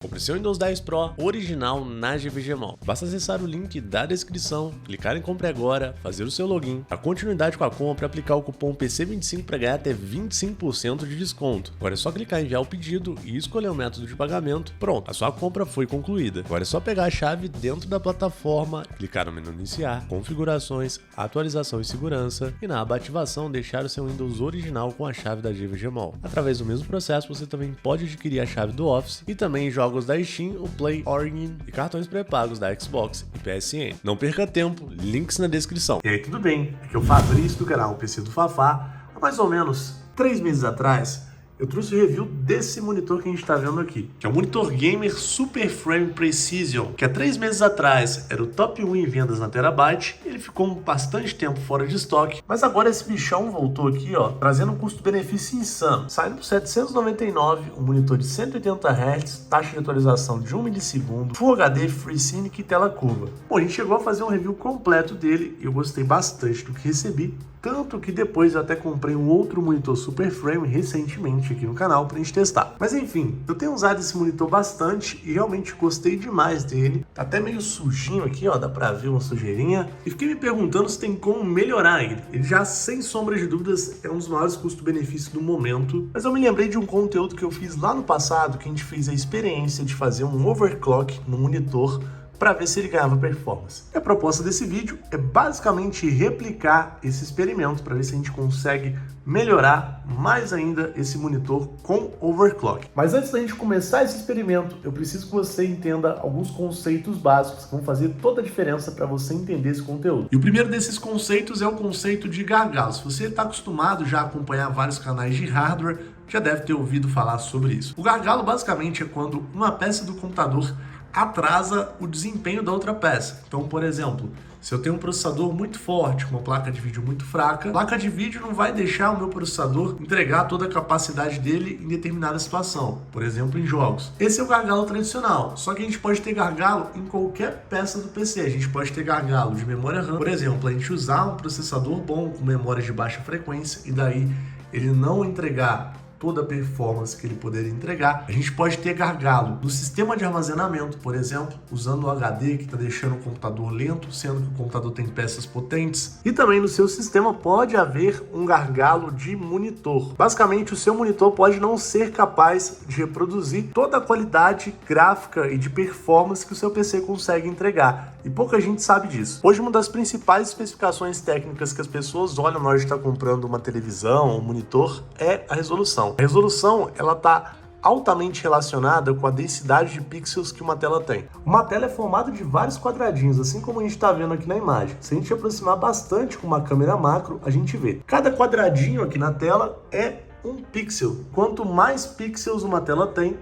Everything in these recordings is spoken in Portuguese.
Compre seu Windows 10 Pro original na GVGMall. Basta acessar o link da descrição, clicar em Compre Agora, fazer o seu login, a continuidade com a compra, aplicar o cupom PC25 para ganhar até 25% de desconto. Agora é só clicar em enviar o pedido e escolher o método de pagamento. Pronto, a sua compra foi concluída. Agora é só pegar a chave dentro da plataforma, clicar no menu Iniciar, Configurações, Atualização e Segurança e na aba Ativação deixar o seu Windows original com a chave da GVGMall. Através do mesmo processo você também pode adquirir a chave do Office e também jogos da Steam, o Play, Origin e cartões pré-pagos da Xbox e PSN. Não perca tempo, links na descrição. E aí, tudo bem? Aqui é o Fabrício do canal PC do Fafá. Há mais ou menos 3 meses atrás, eu trouxe o review desse monitor que a gente está vendo aqui, que é o monitor gamer Super Frame Precision, que há 3 meses atrás era o top 1 em vendas na Terabyte. Ele ficou bastante tempo fora de estoque, mas agora esse bichão voltou aqui, ó, trazendo um custo-benefício insano, saindo por R$799, um monitor de 180 Hz, taxa de atualização de 1 milissegundo, Full HD, FreeSync e tela curva. Bom, a gente chegou a fazer um review completo dele e eu gostei bastante do que recebi. Tanto que depois eu até comprei um outro monitor Super Frame recentemente aqui no canal pra gente testar. Mas enfim, eu tenho usado esse monitor bastante e realmente gostei demais dele. Tá até meio sujinho aqui, ó, dá pra ver uma sujeirinha. E fiquei me perguntando se tem como melhorar ele. Ele já, sem sombra de dúvidas, é um dos maiores custo-benefícios do momento. Mas eu me lembrei de um conteúdo que eu fiz lá no passado, que a gente fez a experiência de fazer um overclock no monitor para ver se ele ganhava performance. E a proposta desse vídeo é basicamente replicar esse experimento para ver se a gente consegue melhorar mais ainda esse monitor com overclock. Mas antes da gente começar esse experimento, eu preciso que você entenda alguns conceitos básicos que vão fazer toda a diferença para você entender esse conteúdo. E o primeiro desses conceitos é o conceito de gargalo. Se você está acostumado já a acompanhar vários canais de hardware, já deve ter ouvido falar sobre isso. O gargalo basicamente é quando uma peça do computador atrasa o desempenho da outra peça. Então, por exemplo, se eu tenho um processador muito forte, com uma placa de vídeo muito fraca, a placa de vídeo não vai deixar o meu processador entregar toda a capacidade dele em determinada situação, por exemplo, em jogos. Esse é o gargalo tradicional, só que a gente pode ter gargalo em qualquer peça do PC. A gente pode ter gargalo de memória RAM, por exemplo, a gente usar um processador bom com memória de baixa frequência e daí ele não entregar toda a performance que ele poderia entregar. A gente pode ter gargalo no sistema de armazenamento, por exemplo, usando o HD que está deixando o computador lento, sendo que o computador tem peças potentes. E também no seu sistema pode haver um gargalo de monitor. Basicamente, o seu monitor pode não ser capaz de reproduzir toda a qualidade gráfica e de performance que o seu PC consegue entregar. E pouca gente sabe disso. Hoje, uma das principais especificações técnicas que as pessoas olham na hora de estar comprando uma televisão ou um monitor é a resolução. A resolução, ela está altamente relacionada com a densidade de pixels que uma tela tem. Uma tela é formada de vários quadradinhos, assim como a gente está vendo aqui na imagem. Se a gente aproximar bastante com uma câmera macro, a gente vê. Cada quadradinho aqui na tela é um pixel. Quanto mais pixels uma tela tem,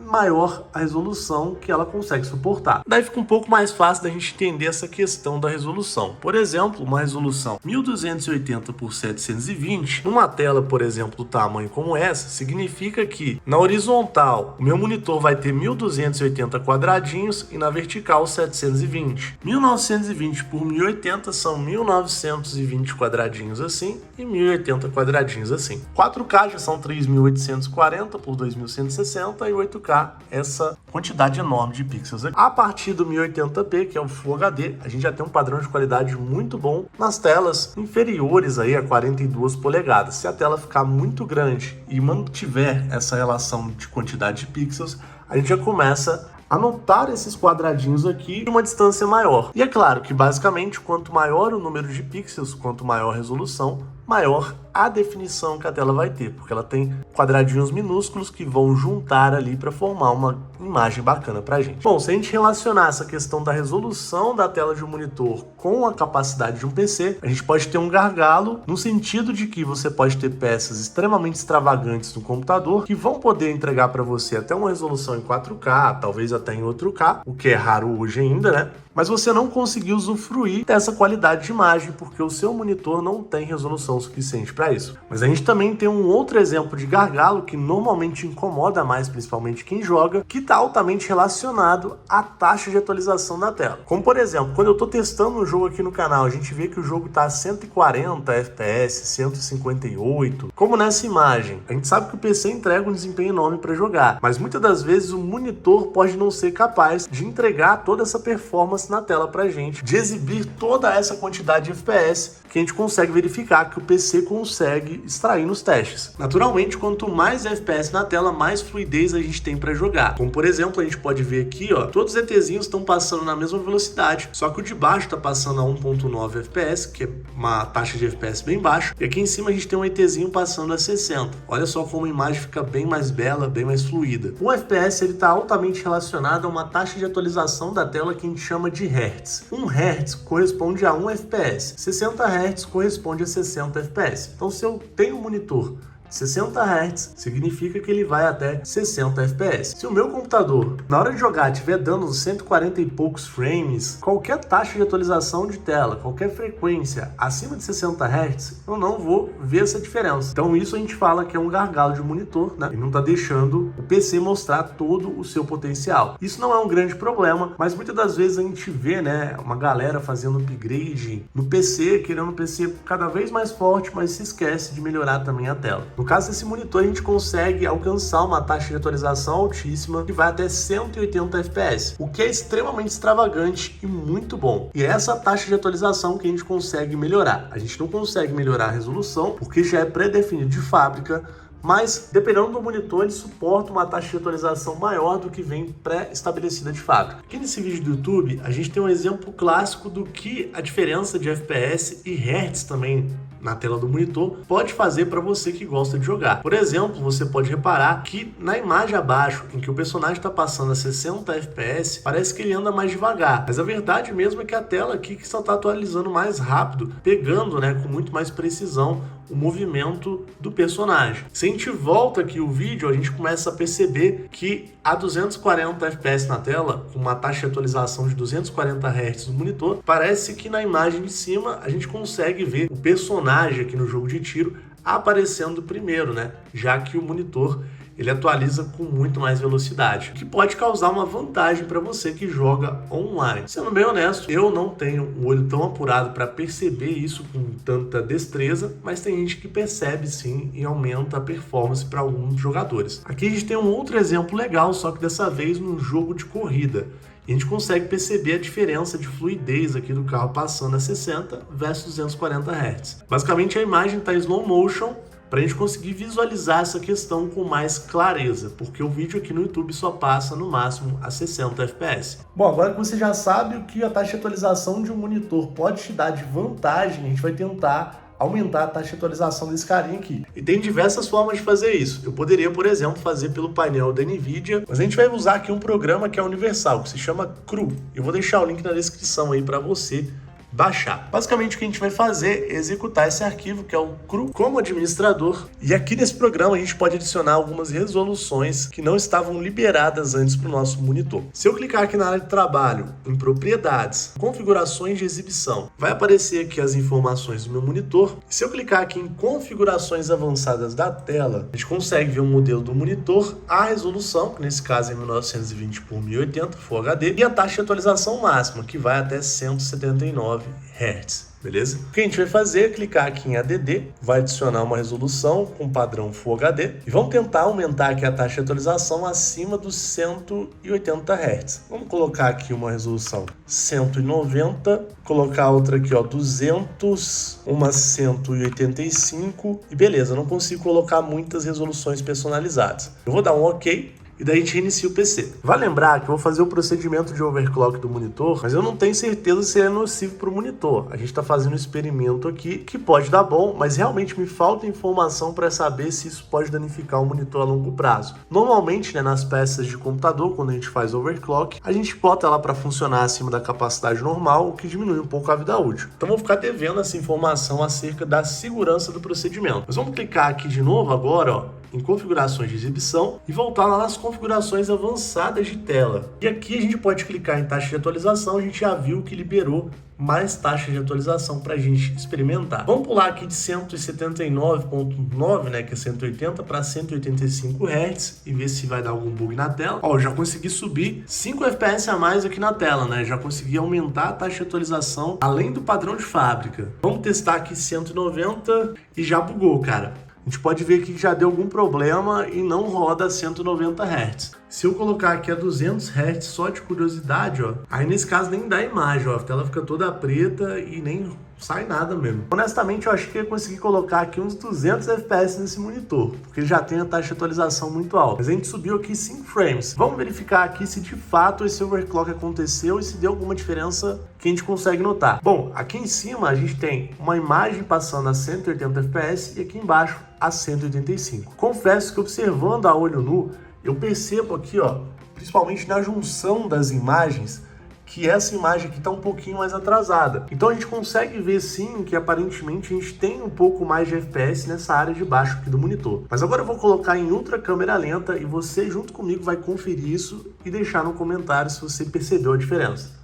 maior a resolução que ela consegue suportar. Daí fica um pouco mais fácil da gente entender essa questão da resolução. Por exemplo, uma resolução 1280 por 720, numa tela, por exemplo, do tamanho como essa, significa que na horizontal o meu monitor vai ter 1280 quadradinhos e na vertical 720. 1920 por 1080 são 1920 quadradinhos assim e 1080 quadradinhos assim. 4K já são 3840 por 2160 e 8K essa quantidade enorme de pixels aqui. A partir do 1080p, que é o Full HD, a gente já tem um padrão de qualidade muito bom nas telas inferiores aí a 42 polegadas. Se a tela ficar muito grande e mantiver essa relação de quantidade de pixels, a gente já começa a notar esses quadradinhos aqui de uma distância maior. E é claro que basicamente quanto maior o número de pixels, quanto maior a resolução, maior a definição que a tela vai ter, porque ela tem quadradinhos minúsculos que vão juntar ali para formar uma imagem bacana pra gente. Bom, se a gente relacionar essa questão da resolução da tela de um monitor com a capacidade de um PC, a gente pode ter um gargalo no sentido de que você pode ter peças extremamente extravagantes no computador que vão poder entregar para você até uma resolução em 4K, talvez até em 8K, o que é raro hoje ainda, né? Mas você não conseguiu usufruir dessa qualidade de imagem porque o seu monitor não tem resolução resolução suficiente para isso. Mas a gente também tem um outro exemplo de gargalo que normalmente incomoda mais, principalmente quem joga, que está altamente relacionado à taxa de atualização da tela. Como por exemplo, quando eu estou testando um jogo aqui no canal, a gente vê que o jogo está a 140 FPS, 158, como nessa imagem. A gente sabe que o PC entrega um desempenho enorme para jogar, mas muitas das vezes o monitor pode não ser capaz de entregar toda essa performance na tela pra gente, de exibir toda essa quantidade de FPS que a gente consegue verificar que o PC consegue extrair nos testes. Naturalmente, quanto mais FPS na tela, mais fluidez a gente tem para jogar. Como por exemplo, a gente pode ver aqui, ó, todos os ETzinhos estão passando na mesma velocidade, só que o de baixo está passando a 1.9 FPS, que é uma taxa de FPS bem baixa, e aqui em cima a gente tem um ETzinho passando a 60. Olha só como a imagem fica bem mais bela, bem mais fluida. O FPS ele está altamente relacionado a uma taxa de atualização da tela que a gente chama de Hertz. 1 Hz corresponde a 1 FPS, 60 Hz corresponde a 60 FPS. Então, se eu tenho um monitor 60 Hz significa que ele vai até 60 FPS. Se o meu computador, na hora de jogar, estiver dando uns 140 e poucos frames, qualquer taxa de atualização de tela, qualquer frequência acima de 60 Hz, eu não vou ver essa diferença. Então isso a gente fala que é um gargalo de monitor, né? E não está deixando o PC mostrar todo o seu potencial. Isso não é um grande problema, mas muitas das vezes a gente vê, né, uma galera fazendo upgrade no PC, querendo um PC cada vez mais forte, mas se esquece de melhorar também a tela. No caso desse monitor, a gente consegue alcançar uma taxa de atualização altíssima que vai até 180 FPS, o que é extremamente extravagante e muito bom. E é essa taxa de atualização que a gente consegue melhorar. A gente não consegue melhorar a resolução, porque já é pré-definido de fábrica, mas dependendo do monitor ele suporta uma taxa de atualização maior do que vem pré-estabelecida de fábrica. Aqui nesse vídeo do YouTube a gente tem um exemplo clássico do que a diferença de FPS e Hertz também na tela do monitor pode fazer para você que gosta de jogar. Por exemplo, você pode reparar que na imagem abaixo, em que o personagem está passando a 60 FPS, parece que ele anda mais devagar, mas a verdade mesmo é que a tela aqui que só está atualizando mais rápido, pegando, né, com muito mais precisão o movimento do personagem. Se a gente volta aqui o vídeo, a gente começa a perceber que a 240 FPS na tela, com uma taxa de atualização de 240 Hz no monitor, parece que na imagem de cima a gente consegue ver o personagem aqui no jogo de tiro aparecendo primeiro, né? Já que o monitor ele atualiza com muito mais velocidade, o que pode causar uma vantagem para você que joga online. Sendo bem honesto, eu não tenho um olho tão apurado para perceber isso com tanta destreza, mas tem gente que percebe sim e aumenta a performance para alguns jogadores. Aqui a gente tem um outro exemplo legal, só que dessa vez num jogo de corrida. E a gente consegue perceber a diferença de fluidez aqui do carro passando a 60 versus 240 Hz. Basicamente a imagem está em slow motion, para a gente conseguir visualizar essa questão com mais clareza, porque o vídeo aqui no YouTube só passa no máximo a 60 FPS. Bom, agora que você já sabe o que a taxa de atualização de um monitor pode te dar de vantagem, a gente vai tentar aumentar a taxa de atualização desse carinha aqui. E tem diversas formas de fazer isso. Eu poderia, por exemplo, fazer pelo painel da NVIDIA, mas a gente vai usar aqui um programa que é universal, que se chama CRU. Eu vou deixar o link na descrição aí para você baixar. Basicamente o que a gente vai fazer é executar esse arquivo que é o CRU como administrador, e aqui nesse programa a gente pode adicionar algumas resoluções que não estavam liberadas antes para o nosso monitor. Se eu clicar aqui na área de trabalho, em propriedades, configurações de exibição, vai aparecer aqui as informações do meu monitor. E se eu clicar aqui em configurações avançadas da tela, a gente consegue ver o modelo do monitor, a resolução, que nesse caso é 1920 por 1080 Full HD, e a taxa de atualização máxima, que vai até 179 Hz. Beleza? O que a gente vai fazer é clicar aqui em ADD, vai adicionar uma resolução com padrão Full HD e vamos tentar aumentar aqui a taxa de atualização acima dos 180 Hz. Vamos colocar aqui uma resolução 190, colocar outra aqui, ó, 200, uma 185 e beleza, não consigo colocar muitas resoluções personalizadas. Eu vou dar um OK. E daí a gente reinicia o PC. Vale lembrar que eu vou fazer o procedimento de overclock do monitor, mas eu não tenho certeza se é nocivo para o monitor. A gente está fazendo um experimento aqui que pode dar bom, mas realmente me falta informação para saber se isso pode danificar o monitor a longo prazo. Normalmente, né, nas peças de computador, quando a gente faz overclock, a gente bota ela para funcionar acima da capacidade normal, o que diminui um pouco a vida útil. Então vou ficar devendo essa informação acerca da segurança do procedimento. Mas vamos clicar aqui de novo agora, ó, em configurações de exibição e voltar lá nas configurações avançadas de tela. E aqui a gente pode clicar em taxa de atualização, a gente já viu que liberou mais taxa de atualização para a gente experimentar. Vamos pular aqui de 179.9, né, que é 180, para 185 Hz e ver se vai dar algum bug na tela. Ó, já consegui subir 5 FPS a mais aqui na tela, né? Já consegui aumentar a taxa de atualização além do padrão de fábrica. Vamos testar aqui 190 e já bugou, cara. A gente pode ver aqui que já deu algum problema e não roda a 190 Hz. Se eu colocar aqui a 200 Hz só de curiosidade, ó, aí nesse caso nem dá imagem, ó, a tela fica toda preta e nem sai nada mesmo. Honestamente, eu acho que eu ia conseguir colocar aqui uns 200 FPS nesse monitor, porque ele já tem a taxa de atualização muito alta. Mas a gente subiu aqui 5 frames. Vamos verificar aqui se de fato esse overclock aconteceu e se deu alguma diferença que a gente consegue notar. Bom, aqui em cima a gente tem uma imagem passando a 180 FPS e aqui embaixo a 185. Confesso que observando a olho nu, eu percebo aqui, ó, principalmente na junção das imagens, que essa imagem aqui está um pouquinho mais atrasada. Então a gente consegue ver sim que aparentemente a gente tem um pouco mais de FPS nessa área de baixo aqui do monitor. Mas agora eu vou colocar em ultra câmera lenta e você junto comigo vai conferir isso e deixar no comentário se você percebeu a diferença.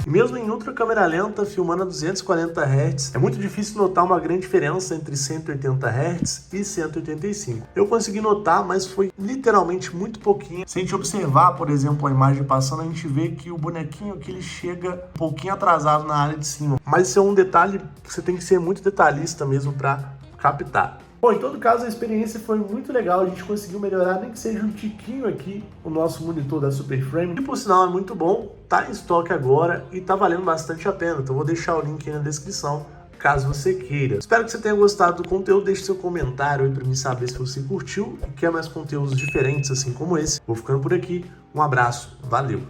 Mesmo em ultra câmera lenta, filmando a 240 Hz, é muito difícil notar uma grande diferença entre 180 Hz e 185. Eu consegui notar, mas foi literalmente muito pouquinho. Se a gente observar, por exemplo, a imagem passando, a gente vê que o bonequinho aqui ele chega um pouquinho atrasado na área de cima. Mas isso é um detalhe que você tem que ser muito detalhista mesmo para captar. Bom, em todo caso, a experiência foi muito legal, a gente conseguiu melhorar, nem que seja um tiquinho aqui, o nosso monitor da Superframe, que por sinal é muito bom, tá em estoque agora e tá valendo bastante a pena, então vou deixar o link aí na descrição, caso você queira. Espero que você tenha gostado do conteúdo, deixe seu comentário aí pra mim saber se você curtiu e quer mais conteúdos diferentes assim como esse. Vou ficando por aqui, um abraço, valeu!